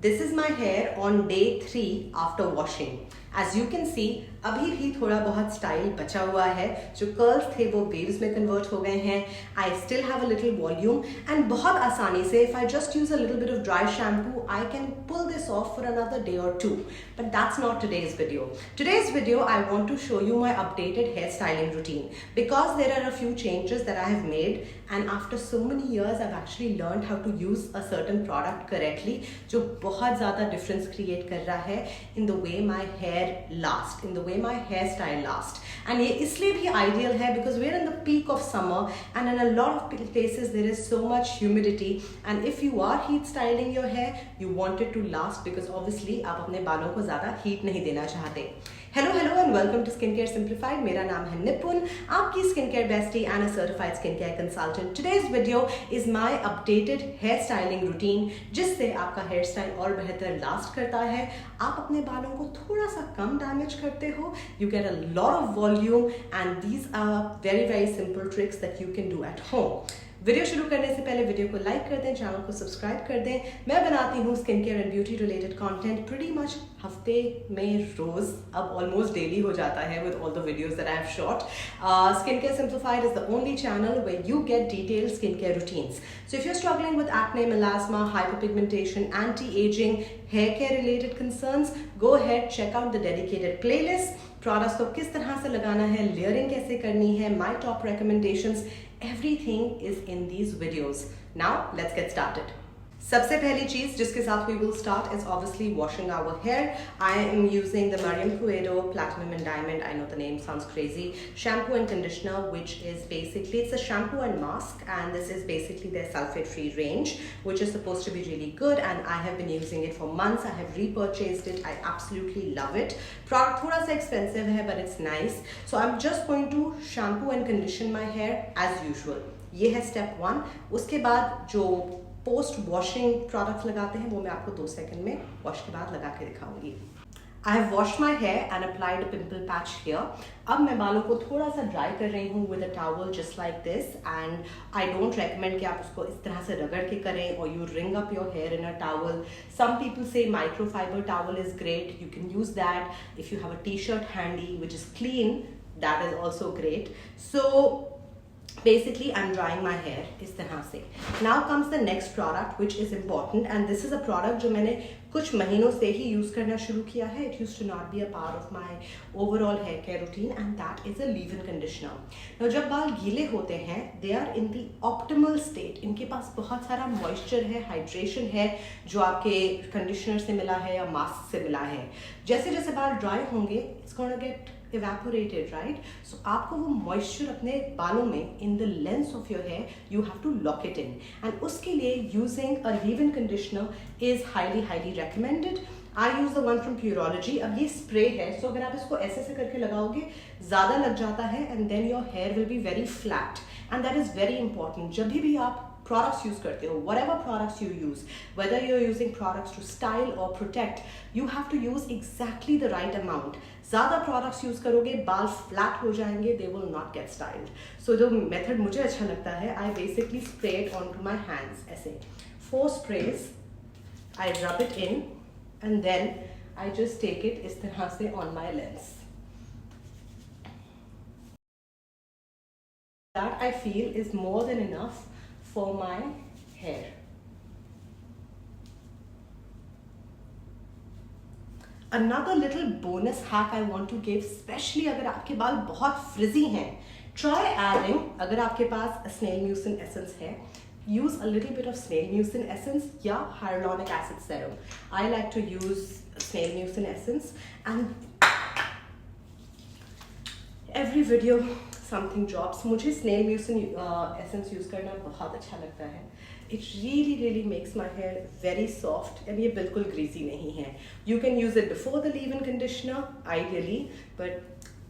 This is my hair on day 3 after washing. As you can see, अभी भी थोड़ा बहुत स्टाइल बचा हुआ है. जो कर्ल्स थे वो वेव्स में कन्वर्ट हो गए हैं. I still have a little volume and बहुत आसानी से if I just use a little bit of dry shampoo, I can pull this off for another day or two. But that's not today's video. Today's video, I want to show you my updated hairstyling routine because there are a few changes that I have made, and after so many years, I've actually learned how to use a certain product correctly, जो बहुत ज़्यादा difference create कर रहा है in the way my hair lasts, in the way my hairstyle lasts. And ये इसलिए भी ideal है because we're in the peak of summer and in a lot of places there is so much humidity, and if you are heat styling your hair, you want it to last because obviously आप अपने बालों को ज़्यादा heat नहीं देना चाहते. Hello and welcome to Skincare Simplified. मेरा नाम है निपुन, आपकी skincare bestie and a certified skincare consultant. Today's video is my updated hair styling routine, जिससे आपका hair style और बेहतर last करता है. आप अपने बालों को थोड़ा सा कम damage करते हो. You get a lot of volume and these are very simple tricks that you can do at home. Video शुरू करने से पहले वीडियो को लाइक कर दें, चैनल को सब्सक्राइब कर दें. मैं बनाती हूँ skin care and beauty related content pretty much हफ्ते में रोज, अब ऑलमोस्ट डेली हो जाता है with all the videos that I have shot. Skin care simplified is the only channel where you get detailed skin care routines. So if you are struggling with acne, melasma, hyperpigmentation, anti-aging, hair care related concerns, go ahead, check out the dedicated playlist. Products को किस तरह से लगाना है, layering कैसे करनी है, my top recommendations, everything is in these videos. Now let's get started. सबसे पहली चीज जिसके साथ we will start is obviously washing our hair. I am using the Pureology Platinum and Diamond, I know the name sounds crazy, shampoo and conditioner, which is basically, it's a shampoo and mask, and this is basically their sulfate free range, which is supposed to be really good, and I have been using it for months. I have repurchased it. I absolutely love it. Product थोड़ा सा expensive है, but it's nice. So I'm just going to shampoo and condition my hair as usual. ये है step 1. उसके बाद जो post washing products लगाते हैं वो मैं आपको 2 सेकंड में वॉश के बाद लगा के दिखाऊंगी. I have wash my hair and applied a pimple patch here. अब मैं बालों को थोड़ा सा ड्राई कर रही हूँ with a towel just like this, and I don't recommend कि आप उसको इस तरह से रगड़ के करें और you wring up your hair in a towel. Some people say microfiber towel is great, you can use that. If you have a T shirt handy which is clean, that is also great. So basically I'm drying my hair इस तरह से. Now comes the next product which is important, and this is a product जो मैंने कुछ महीनों से ही use करना शुरू किया है. It used to not be a part of my overall hair care routine, and that is a leave-in conditioner. Now जब बाल गीले होते हैं, they are in the optimal state. इनके पास बहुत सारा moisture है, hydration है, जो आपके कंडीशनर से मिला है या मास्क से मिला है. जैसे जैसे बाल ड्राई होंगे, it's gonna get evaporated, right? So आपको वो moisture अपने बालों में in the length of your hair, you have to lock it in, and उसके लिए using a leave-in conditioner is highly recommended. I use the one from Pureology. अब ये spray है, so अगर आप इसको ऐसे करके लगाओगे ज़्यादा लग जाता है, and then your hair will be very flat, and that is very important. जब भी आप products use करते हो, whatever products you use, whether you're using products to style or protect, you have to use exactly the right amount. ज़्यादा products use करोगे, बाल flat हो जाएंगे, they will not get styled. So जो method मुझे अच्छा लगता है, I basically spray it onto my hands ऐसे. 4 sprays, I rub it in, and then I just take it इस तरह से on my lens. That I feel is more than enough for my hair. Another little bonus hack I want to give, especially अगर आपके बाल बहुत frizzy हैं, try adding, अगर आपके पास snail mucin essence है, use a little bit of snail mucin essence या hyaluronic acid serum. I like to use snail mucin essence, and every video something drops. मुझे snail mucin essence use करना बहुत अच्छा लगता है. It really makes my hair very soft, and ये बिल्कुल greasy नहीं है. You can use it before the leave-in conditioner ideally, but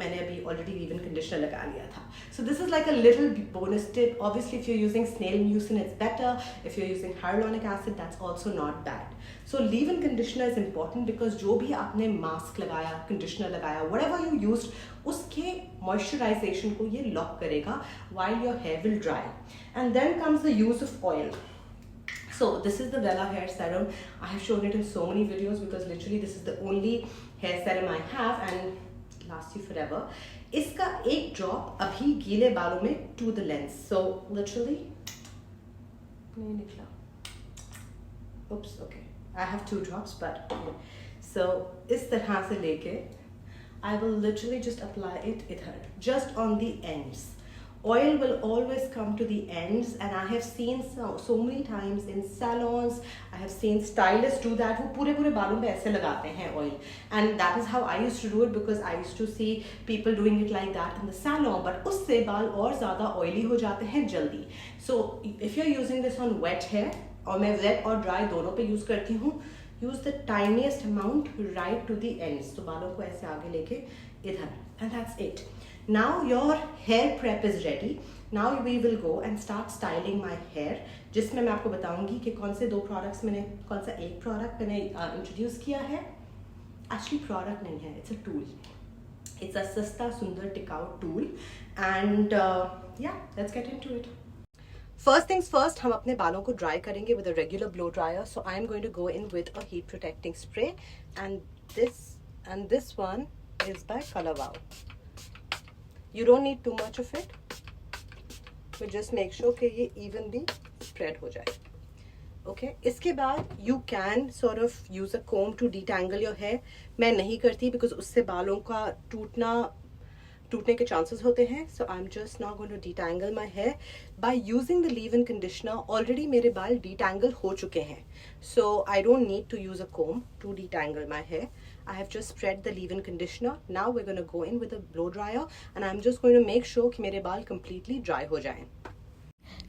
मैंने अभी already leave-in conditioner लगा लिया था. So this is like a little bonus tip. Obviously if you're using snail mucin, it's better. If you're using hyaluronic acid, that's also not bad. So leave-in conditioner is important because जो भी आपने mask लगाया, conditioner लगाया, whatever you used, उसके moisturization को ये lock करेगा while your hair will dry. And then comes the use of oil. So this is the Wella hair serum. I have shown it in so many videos because literally this is the only hair serum I have and lasts you forever. इसका एक drop अभी गीले बालों में to the lens. So literally नहीं निकला. Oops, okay. I have 2 drops, but so इस तरह से लेके I will literally just apply it इधर, just on the ends. Oil will always come to the ends, and I have seen so many times in salons, I have seen stylists do that. वो पूरे पूरे बालों पे ऐसे लगाते हैं oil, and that is how I used to do it because I used to see people doing it like that in the salon. But उससे बाल और ज़्यादा oily हो जाते हैं जल्दी. So if you're using this on wet hair, और मैं wet और dry दोनों पे use करती हूँ, use the tiniest amount right to the ends. तो बालों को ऐसे आगे लेके इधर, and that's it. Now your hair prep is ready. Now we will go and start styling my hair, जिसमें मैं आपको बताऊंगी कि कौन से 2 products मैंने, कौन सा एक product मैंने introduce किया है. Actually product नहीं है, it's a tool. It's a सस्ता सुंदर टिकाऊ tool, and yeah, let's get into it. First things first, हम अपने बालों को dry करेंगे with a regular blow dryer. So I am going to go in with a heat protecting spray, and this one is by Color Wow. You don't need too much of it, but just make sure कि ये evenly spread हो जाए. Okay. इसके बाद you can sort of use a comb to detangle your hair. मैं नहीं करती because उससे बालों का टूटने के chances होते हैं. So I'm just now going to detangle my hair by using the leave-in conditioner. Already मेरे बाल detangle हो चुके हैं. So I don't need to use a comb to detangle my hair. I have just spread the leave-in conditioner. Now we're going to go in with a blow dryer, and I'm just going to make sure कि मेरे बाल completely dry हो जाएं.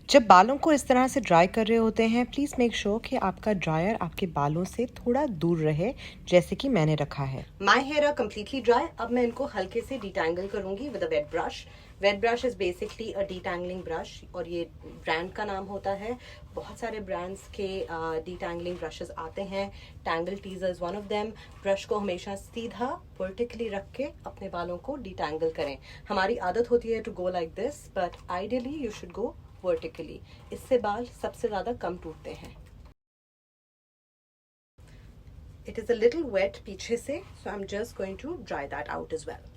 जब बालों को इस तरह से ड्राई कर रहे होते हैं, प्लीज़ मेक श्योर कि आपका ड्रायर आपके बालों से थोड़ा दूर रहे, जैसे कि मैंने रखा है. My hair are completely dry. अब मैं इनको हल्के से डिटैंगल करूंगी with a wet brush. Wet brush is basically a detangling brush, और ये ब्रांड का नाम होता है. बहुत सारे ब्रांड्स के डिटैंगलिंग ब्रशेस आते हैं. Tangle teaser is one of them. Brush को हमेशा सीधा वर्टिकली रख के अपने बालों को डिटैंगल करें. हमारी आदत होती है to go like this, but ideally you should go vertically. इससे बाल सबसे ज्यादा कम टूटते हैं. It is a little wet पीछे से, so I'm just going to dry that out as well.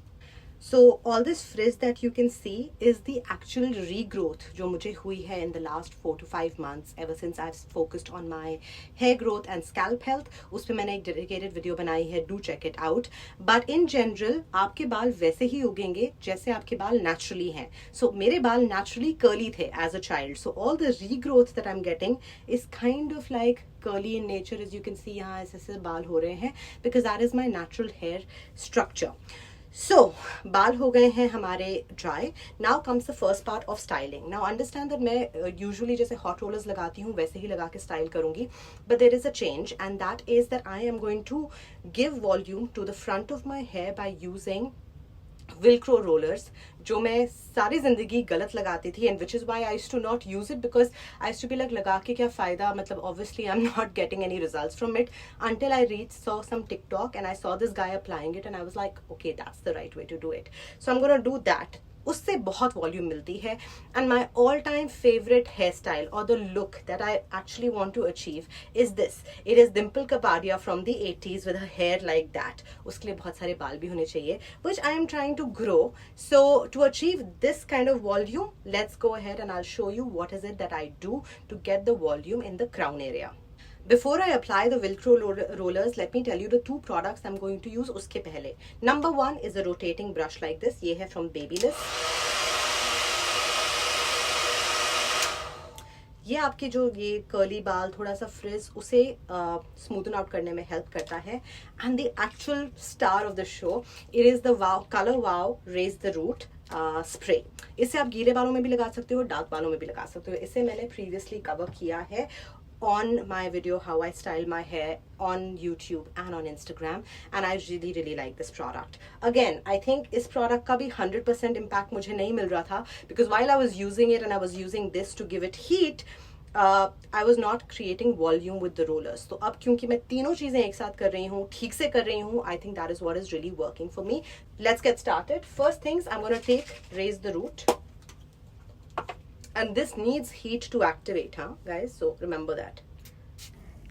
So all this frizz that you can see is the actual regrowth जो मुझे हुई है in the last 4 to 5 months ever since I've focused on my hair growth and scalp health. उस पे मैंने एक dedicated video बनाई है, do check it out. But in general आपके बाल वैसे ही उगेंगे जैसे आपके बाल naturally हैं. So मेरे बाल naturally curly थे as a child. So all the regrowth that I'm getting is kind of like curly in nature, as you can see. यहाँ ऐसे बाल हो रहे हैं because that is my natural hair structure. So बाल हो गए हैं हमारे dry. Now comes the first part of styling. Now understand that मैं usually जैसे hot rollers लगाती हूँ वैसे ही लगा के style करूँगी, but there is a change, and that is that I am going to give volume to the front of my hair by using Velcro rollers, जो मैं सारी जिंदगी गलत लगाती थी, and which is why I used to not use it because I used to be like लगा के क्या फायदा, मतलब obviously I'm not getting any results from it, until I saw some TikTok and I saw this guy applying it and I was like, okay, that's the right way to do it. So I'm gonna do that. उससे बहुत volume मिलती है. And my all time favourite hair style और the look that I actually want to achieve is this. It is Dimple Kapadia from the 80s with hair like that. उसके लिए बहुत सारे बाल भी होने चाहिए, which I am trying to grow. So to achieve this kind of volume, let's go ahead and I will show you what is it that I do to get the volume in the crown area. Before I apply the Velcro rollers, let me tell you the 2 products I'm going to use उसके पहले. Number 1 is a rotating brush like this. ये है from Babyliss. ये आपके जो ये curly बाल, थोड़ा सा फ्रिज, उसे स्मूथन आउट करने में हेल्प करता है. And the actual star of the show, it is the wow Color Wow raise the root spray. इसे आप गीले बालों में भी लगा सकते हो, डार्क बालों में भी लगा सकते हो. इसे मैंने प्रीवियसली कवर किया है on my video how I style my hair on YouTube and on Instagram, and I really like this product. Again, I think इस product का भी 100% impact मुझे नहीं मिल रहा था because while I was using it and I was using this to give it heat, I was not creating volume with the rollers. तो अब क्योंकि मैं तीनों चीजें एक साथ कर रही हूँ, ठीक से कर रही हूँ, I think that is what is really working for me. Let's get started. First things, I'm going to take raise the root. And this needs heat to activate, huh guys? So remember that.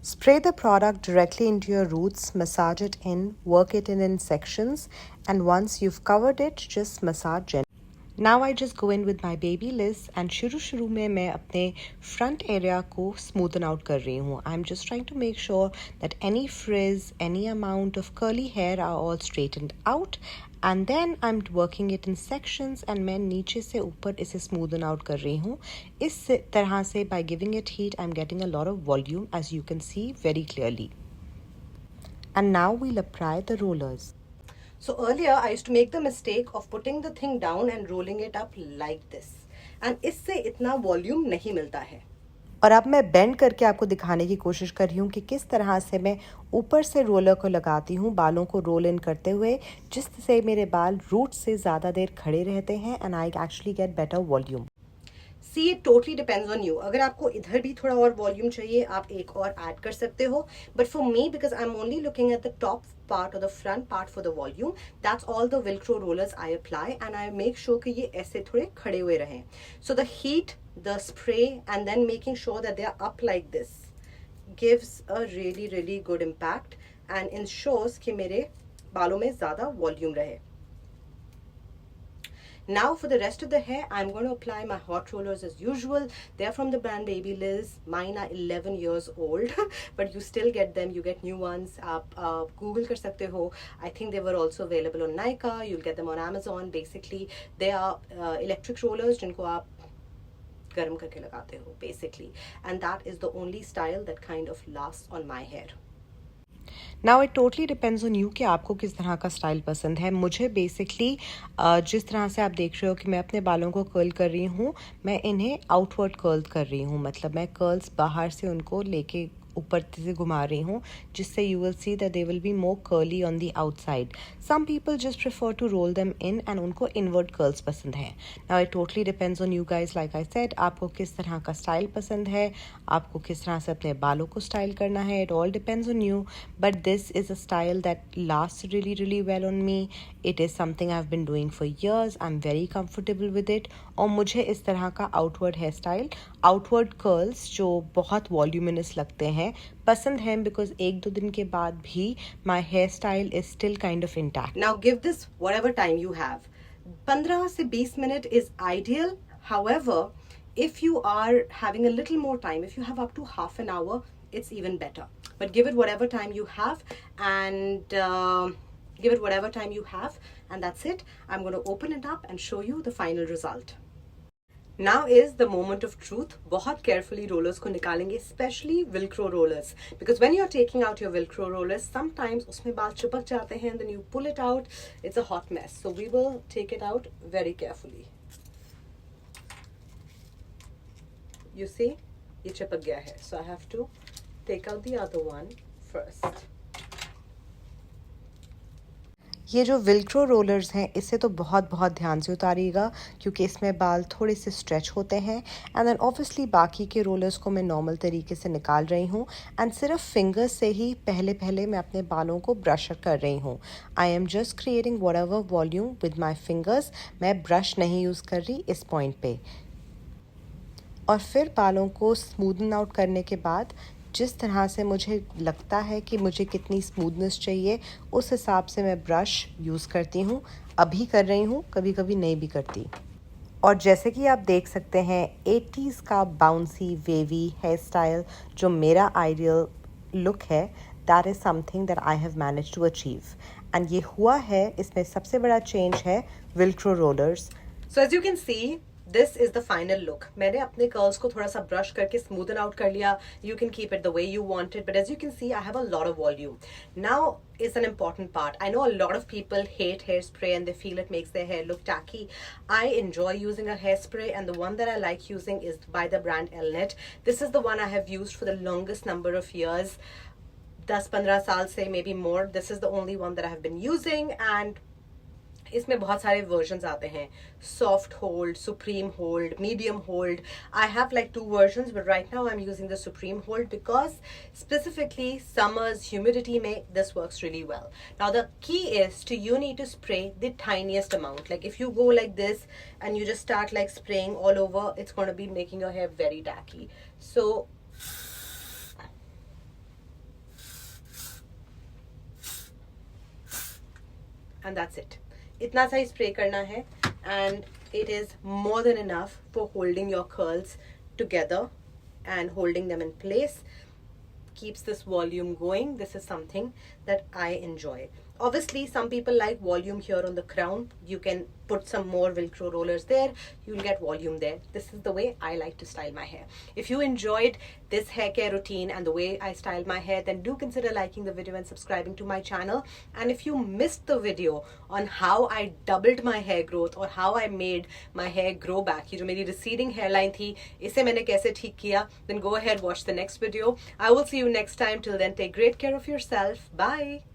Spray the product directly into your roots, massage it in, work it in sections, and once you've covered it, just massage gently. Now I just go in with my baby Liz and शुरू में मैं अपने front area को smoothen out कर रही हूँ. I'm just trying to make sure that any frizz, any amount of curly hair are all straightened out. And then I'm working it in sections and मैं नीचे से ऊपर इसे smoothen out कर रही हूँ. इस तरह से by giving it heat, I'm getting a lot of volume as you can see very clearly. And now we'll apply the rollers. So earlier I used to make the mistake of putting the thing down and rolling it up like this. And इससे इतना volume नहीं मिलता है. और अब मैं bend करके आपको दिखाने की कोशिश कर रही हूँ कि किस तरह से मैं ऊपर से रोलर को लगाती हूँ बालों को रोल इन करते हुए, जिससे मेरे बाल रूट से ज़्यादा देर खड़े रहते हैं and I actually get better volume. See, it totally depends on you. अगर आपको इधर भी थोड़ा और वॉल्यूम चाहिए आप एक और ऐड कर सकते हो. But for me, because I'm only looking at the top part or the front part for the volume, that's all the Velcro rollers I apply and I make sure कि ये ऐसे थोड़े खड़े हुए रहें. So the heat, the spray and then making sure that they are up like this gives a really good impact and ensures कि मेरे बालों में ज़्यादा वॉल्यूम रहे. Now for the rest of the hair, I'm going to apply my hot rollers as usual. They're from the brand Baby Liz. Mine are 11 years old, but you still get them. You get new ones. Google kar sakte ho. I think they were also available on Nykaa. You'll get them on Amazon. Basically, they are electric rollers जिनको आप गर्म करके लगाते हो, basically. And that is the only style that kind of lasts on my hair. Now it totally depends on you कि आपको किस तरह का स्टाइल पसंद है. मुझे बेसिकली जिस तरह से आप देख रहे हो कि मैं अपने बालों को कर्ल कर रही हूँ, मैं इन्हें आउटवर्ड कर्ल कर रही हूँ. मतलब मैं कर्ल्स बाहर से उनको लेके ऊपर से घुमा रही हूँ, जिससे you will see that they will be more curly on the outside. Some people just prefer to roll them in and उनको invert curls पसंद है. Now it totally depends on you guys. Like I said, आपको किस तरह का style पसंद है, आपको किस तरह से अपने बालों को स्टाइल करना है. It all depends on you. But this is a style that lasts really well on me. It is something I've been doing for years. I'm very comfortable with it. और मुझे इस तरह का outward hair style, outward curls जो बहुत voluminous लगते हैं पसंद हैं, बिकॉज एक दो दिन के बाद भी my hair style is still kind of intact. Now give this whatever time you have. 15 से 20 minute is ideal. However, if you are having a little more time, if you have up to half an hour, it's even better. But give it whatever time you have and that's it. I'm going to open it up and show you the final result. Now is the moment of truth. बहुत carefully rollers को निकालेंगे, especially Velcro rollers, because when you're taking out your Velcro rollers, sometimes उसमें बाल चिपक जाते हैं, and then you pull it out, it's a hot mess. So we will take it out very carefully. You see, ये चिपक गया है, so I have to take out the other one first. ये जो विल्क्रो रोलर्स हैं इससे तो बहुत ध्यान से उतारिएगा, क्योंकि इसमें बाल थोड़े से स्ट्रेच होते हैं. एंड देन ऑब्वियसली बाकी के रोलर्स को मैं नॉर्मल तरीके से निकाल रही हूँ एंड सिर्फ फिंगर्स से ही पहले मैं अपने बालों को ब्रश कर रही हूँ. I am just creating whatever volume with my fingers. मैं ब्रश नहीं यूज़ कर रही इस पॉइंट पे. और फिर बालों को स्मूदन आउट करने के बाद जिस तरह से मुझे लगता है कि मुझे कितनी स्मूथनेस चाहिए, उस हिसाब से मैं ब्रश यूज़ करती हूँ. अभी कर रही हूँ, कभी कभी नहीं भी करती. और जैसे कि आप देख सकते हैं 80s का बाउंसी वेवी हेयर स्टाइल जो मेरा आइडियल लुक है, that is something that I have manage to achieve. And ये हुआ है. इसमें सबसे बड़ा चेंज है velcro rollers. So as you can see, this is the final look. मैंने अपने कर्ल्स को थोड़ा सा ब्रश करके स्मूदन आउट कर लिया. You can keep it the way you want it, but as you can see, I have a lot of volume. Now is an important part. I know a lot of people hate hairspray and they feel it makes their hair look tacky. I enjoy using a hairspray, and the one that I like using is by the brand Elnett. This is the one I have used for the longest number of years. 10-15 साल से, maybe more. This is the only one that I have been using, and इसमें बहुत सारे versions आते हैं. Soft hold, supreme hold, medium hold. I have like 2 versions, but right now I'm using the supreme hold because specifically summers, humidity में this works really well. Now the key is you need to spray the tiniest amount. Like if you go like this and you just start like spraying all over, it's going to be making your hair very tacky. So and that's it. इतना सा ही spray करना है, and it is more than enough for holding your curls together and holding them in place. Keeps this volume going. This is something that I enjoy. Obviously, some people like volume here on the crown. You can put some more Velcro rollers there. You'll get volume there. This is the way I like to style my hair. If you enjoyed this hair care routine and the way I style my hair, then do consider liking the video and subscribing to my channel. And if you missed the video on how I doubled my hair growth or how I made my hair grow back, ये जो मेरी receding hairline थी, इसे मैंने कैसे ठीक किया, then go ahead, watch the next video. I will see you next time. Till then, take great care of yourself. Bye.